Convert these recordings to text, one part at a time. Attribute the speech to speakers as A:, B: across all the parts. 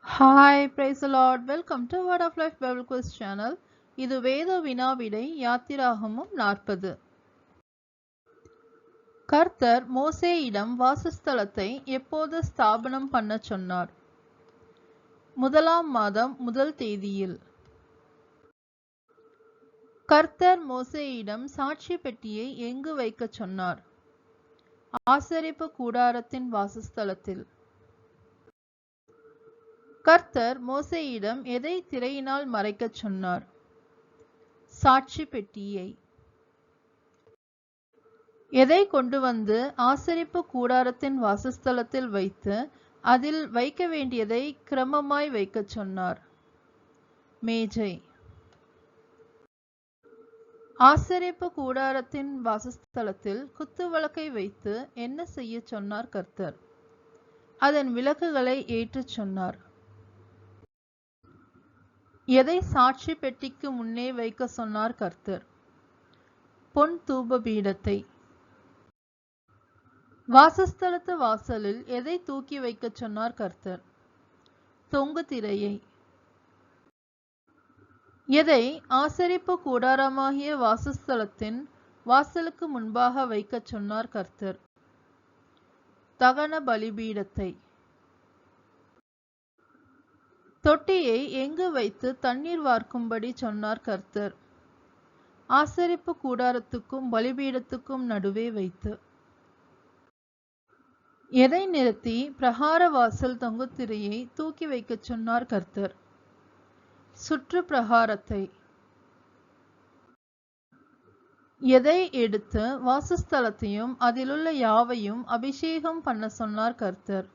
A: Hi, praise the Lord. Welcome to Word of Life Bible Quiz channel. இது வேத வினாவிடை யாத்திராகமம் 40. கர்த்தர் மோசேயிடம் வாசஸ்தலத்தை எப்போது ஸ்தாபனம் பண்ணச் சொன்னார்? முதலாம் மாதம் முதல் தேதியில். கர்த்தர் மோசேயிடம் சாட்சி பெட்டியை எங்கு வைக்கச் சொன்னார்? ஆசரிப்பு கூடாரத்தின் வாசஸ்தலத்தில். கர்த்தர் மோசேயிடம் எதை திரையினால் மறைக்கச் சொன்னார்? சாட்சி பெட்டியை. எதை கொண்டு வந்து ஆசரிப்பு கூடாரத்தின் வாசஸ்தலத்தில் வைத்து அதில் வைக்க வேண்டியதை கிரமமாய் வைக்கச் சொன்னார்? மேஜை. ஆசரிப்பு கூடாரத்தின் வாசஸ்தலத்தில் குத்துவிளக்கை வைத்து என்ன செய்ய சொன்னார் கர்த்தர்? அதன் விளக்குகளை ஏற்றச் சொன்னார். எதை சாட்சி பெட்டிக்கு முன்னே வைக்க சொன்னார் கர்த்தர்? பொன் தூப பீடத்தை. வாசஸ்தலத்து வாசலில் எதை தூக்கி வைக்கச் சொன்னார் கர்த்தர்? தொங்கு திரையை. எதை ஆசரிப்பு கூடாரமாகிய வாசஸ்தலத்தின் வாசலுக்கு முன்பாக வைக்கச் சொன்னார் கர்த்தர்? தகன பலிபீடத்தை. தொட்டியை எங்கு வைத்து தண்ணீர் வார்க்கும்படி சொன்னார் கர்த்தர்? ஆசரிப்பு கூடாரத்துக்கும் பலிபீடத்துக்கும் நடுவே வைத்து. எதை நிறுத்தி பிரகார வாசல் தொங்குதிரையை தூக்கி வைக்கச் சொன்னார் கர்த்தர்? சுற்று பிரகாரத்தை. எதை எடுத்து வாசஸ்தலத்தையும் அதிலுள்ள யாவையும் அபிஷேகம் பண்ண சொன்னார் கர்த்தர்?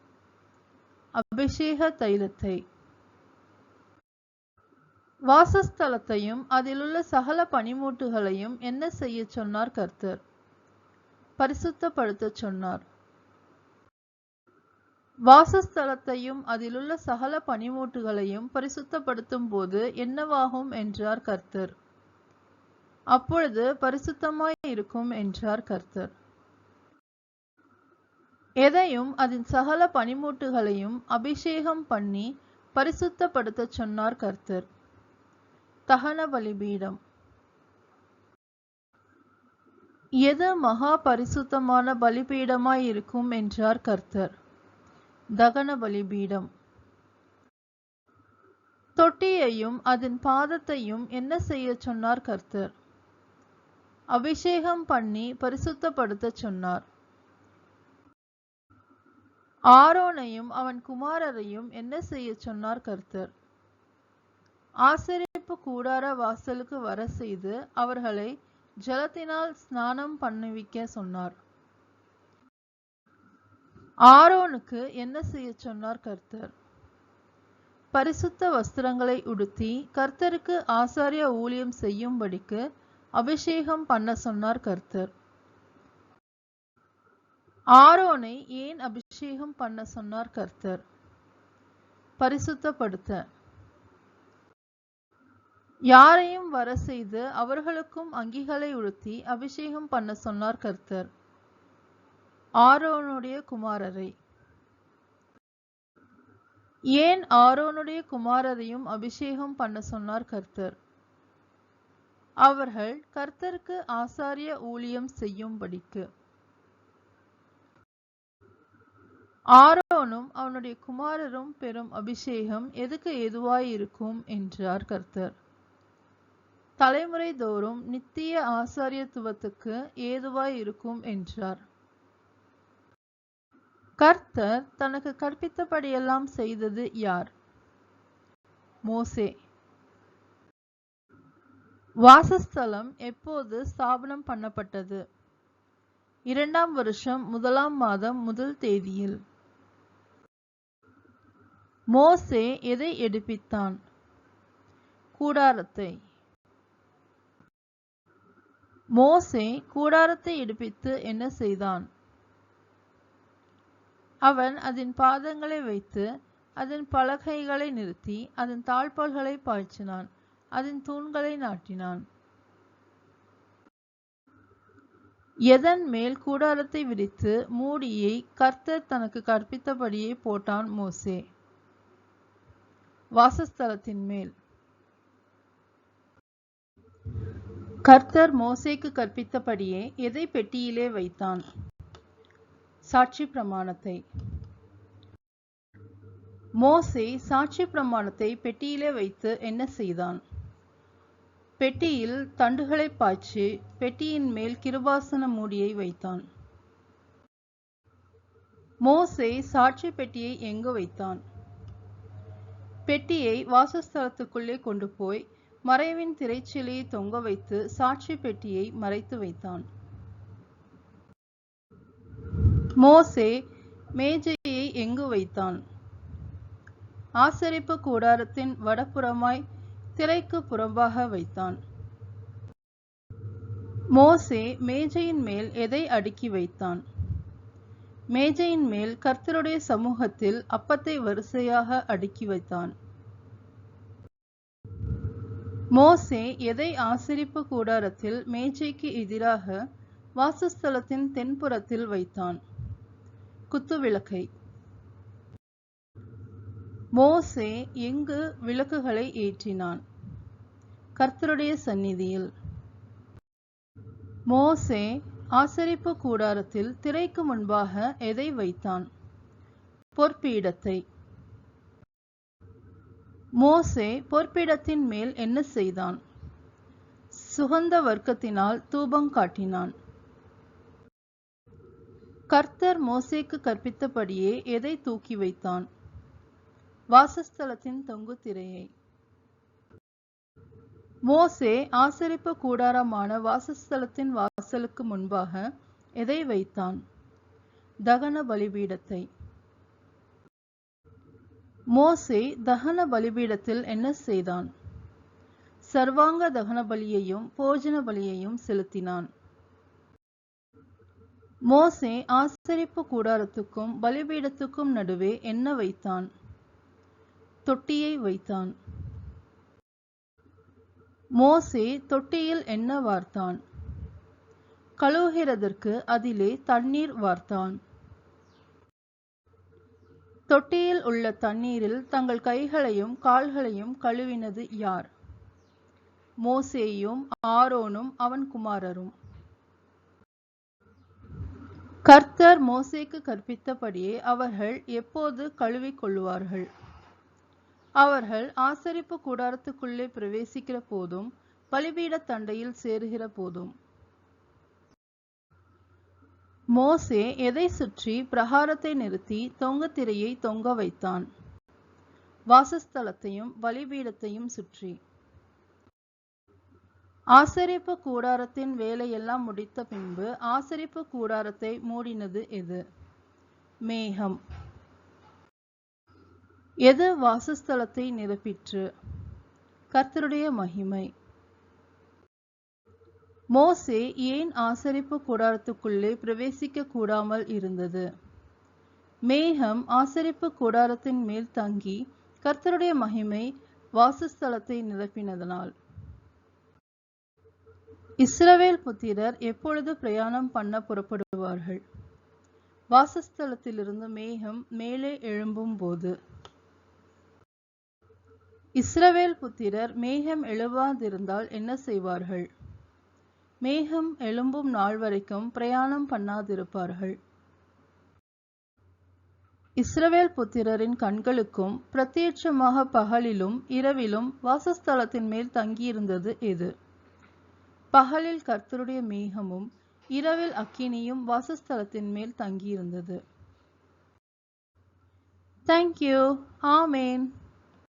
A: அபிஷேக தைலத்தை. வாசஸ்தலத்தையும் அதிலுள்ள சகல பனிமூட்டுகளையும் என்ன செய்ய சொன்னார் கர்த்தர்? பரிசுத்தப்படுத்த சொன்னார். வாசஸ்தலத்தையும் அதிலுள்ள சகல பனிமூட்டுகளையும் பரிசுத்தப்படுத்தும் போது என்னவாகும் என்றார் கர்த்தர்? அப்பொழுது பரிசுத்தமாய் இருக்கும் என்றார் கர்த்தர். எதையும் அதன் சகல பனிமூட்டுகளையும் அபிஷேகம் பண்ணி பரிசுத்தப்படுத்த சொன்னார் கர்த்தர்? தகன பலிபீடம். எது மகா பரிசுத்தமான பலிபீடமாய் இருக்கும் என்றார் கர்த்தர்? தகன பலிபீடம். தொட்டியையும் அதன் பாதத்தையும் என்ன செய்ய சொன்னார் கர்த்தர்? அபிஷேகம் பண்ணி பரிசுத்தப்படுத்த சொன்னார். ஆரோனையும் அவன் குமாரரையும் என்ன செய்ய சொன்னார் கர்த்தர்? ஆசரிப்பு கூடார வாசலுக்கு வர செய்து அவர்களை ஜலத்தினால் ஸ்நானம் பண்ணுவிக்க சொன்னார். ஆரோனுக்கு என்ன செய்ய சொன்னார் கர்த்தர்? பரிசுத்த வஸ்திரங்களை உடுத்தி கர்த்தருக்கு ஆசாரிய ஊழியம் செய்யும்படிக்கு அபிஷேகம் பண்ண சொன்னார் கர்த்தர். ஆரோனை ஏன் அபிஷேகம் பண்ண சொன்னார் கர்த்தர்? பரிசுத்தப்படுத்த. யாரையும் வர செய்து அவர்களுக்கும் அங்கிகளை உடுத்தி அபிஷேகம் பண்ண சொன்னார் கர்த்தர்? ஆரோனுடைய குமாரரை. ஏன் ஆரோனுடைய குமாரரையும் அபிஷேகம் பண்ண சொன்னார் கர்த்தர்? அவர்கள் கர்த்தருக்கு ஆசாரிய ஊழியம் செய்யும்படிக்கு. ஆரோனும் அவனுடைய குமாரரும் பெறும் அபிஷேகம் எதுக்கு ஏதுவாய் இருக்கும் என்றார் கர்த்தர்? தலைமுறை தோறும் நித்திய ஆசாரியத்துவத்துக்கு ஏதுவாய் இருக்கும் என்றார். கர்த்தர் தனக்கு கற்பித்தபடியெல்லாம் செய்தது யார்? மோசே. வாசஸ்தலம் எப்போது ஸ்தாபனம் பண்ணப்பட்டது? 2ஆம் வருஷம் 1ஆம் மாதம் முதல் தேதியில். மோசே எதை எடுப்பித்தான்? கூடாரத்தை. மோசே கூடாரத்தை எடுப்பித்து என்ன செய்தான்? அவன் அதன் பாதங்களை வைத்து அதன் பலகைகளை நிறுத்தி அதன் தாழ்பால்களை பாய்ச்சினான், அதன் தூண்களை நாட்டினான். எதன் மேல் கூடாரத்தை விரித்து மூடியை கர்த்தர் தனக்கு கற்பித்தபடியே போட்டான் மோசே. வாசஸ்தலத்தின் மேல். கர்த்தர் மோசேக்கு கற்பித்தபடியே எதை பெட்டியிலே வைத்தான்? சாட்சி பிரமாணத்தை. மோசே சாட்சி பிரமாணத்தை பெட்டியிலே வைத்து என்ன செய்தான்? பெட்டியில் தண்டுகளை பாய்ச்சி பெட்டியின் மேல் கிருபாசன மூடியை வைத்தான். மோசே சாட்சி பெட்டியை எங்கு வைத்தான்? பெட்டியை வாசஸ்தலத்துக்குள்ளே கொண்டு போய் மறைவின் திரைச்சீலையை தொங்க வைத்து சாட்சி பெட்டியை மறைத்து வைத்தான். மோசே மேஜையை எங்கு வைத்தான்? ஆசரிப்பு கூடாரத்தின் வடபுறமாய் திரைக்கு புறம்பாக வைத்தான். மோசே மேஜையின் மேல் எதை அடுக்கி வைத்தான்? மேஜையின் மேல் கர்த்தருடைய சமூகத்தில் அப்பத்தை வரிசையாக அடுக்கி வைத்தான். மோசே எதை ஆசரிப்பு கூடாரத்தில் மேஜைக்கு எதிராக வாசஸ்தலத்தின் தென்புறத்தில் வைத்தான்? குத்துவிளக்கை. மோசே எங்கு விளக்குகளை ஏற்றினான்? கர்த்தருடைய சந்நிதியில். மோசே ஆசரிப்பு கூடாரத்தில் திரைக்கு முன்பாக எதை வைத்தான்? பொற்பீடத்தை. மோசே பொற்பீடத்தின் மேல் என்ன செய்தான்? சுகந்த வர்க்கத்தினால் தூபம் காட்டினான். கர்த்தர் மோசேக்கு கற்பித்தபடியே எதை தூக்கி வைத்தான்? வாசஸ்தலத்தின் தொங்கு திரையை. மோசே ஆசரிப்பு கூடாரமான வாசஸ்தலத்தின் வாசலுக்கு முன்பாக எதை வைத்தான்? தகன பலிபீடத்தை. மோசே தகன பலிபீடத்தில் என்ன செய்தான்? சர்வாங்க தகன பலியையும் போஜன பலியையும் செலுத்தினான். மோசே ஆசரிப்பு கூடாரத்துக்கும் பலிபீடத்துக்கும் நடுவே என்ன வைத்தான்? தொட்டியை வைத்தான். மோசே தொட்டியில் என்ன வார்த்தான்? கழுவுகிறதற்கு அதிலே தண்ணீர் வார்த்தான். தொட்டியில் உள்ள தண்ணீரில் தங்கள் கைகளையும் கால்களையும் கழுவினது யார்? மோசேயும் ஆரோனும் அவன் குமாரரும். கர்த்தர் மோசேக்கு கற்பித்தபடியே அவர்கள் எப்போது கழுவிக் கொள்வார்கள்? அவர்கள் ஆசரிப்பு கூடாரத்துக்குள்ளே பிரவேசிக்கிற போதும் பலிபீட தண்டையில் சேருகிற போதும். மோசே எதை சுற்றி பிரகாரத்தை நிறுத்தி தொங்கு திரையை தொங்க வைத்தான்? வாசஸ்தலத்தையும் பலிபீடத்தையும் சுற்றி. ஆசரிப்பு கூடாரத்தின் வேலையெல்லாம் முடித்த பின்பு ஆசரிப்பு கூடாரத்தை மூடினது எது? மேகம். எது வாசஸ்தலத்தை நிரப்பிற்று? கர்த்தருடைய மகிமை. மோசே ஏன் ஆசரிப்பு கூடாரத்துக்குள்ளே பிரவேசிக்க கூடாமல் இருந்தது? மேகம் ஆசரிப்பு கூடாரத்தின் மேல் தங்கி கர்த்தருடைய மகிமை வாசஸ்தலத்தை நிரப்பினதனால். இஸ்ரவேல் புத்திரர் எப்பொழுது பிரயாணம் பண்ண புறப்படுவார்கள்? வாசஸ்தலத்திலிருந்து மேகம் மேலே எழும்பும் போது. இஸ்ரவேல் புத்திரர் மேகம் எழுவாதிருந்தால் என்ன செய்வார்கள்? மேகம் எழும்பும் நாள் வரைக்கும் பிரயாணம் பண்ணாதிருப்பார்கள். இஸ்ரவேல் புத்திரரின் கண்களுக்கும் பிரத்யட்சமாக பகலிலும் இரவிலும் வாசஸ்தலத்தின் மேல் தங்கியிருந்தது எது? பகலில் கர்த்தருடைய மேகமும் இரவில் அக்கினியும் வாசஸ்தலத்தின் மேல் தங்கியிருந்தது. Thank you. Amen.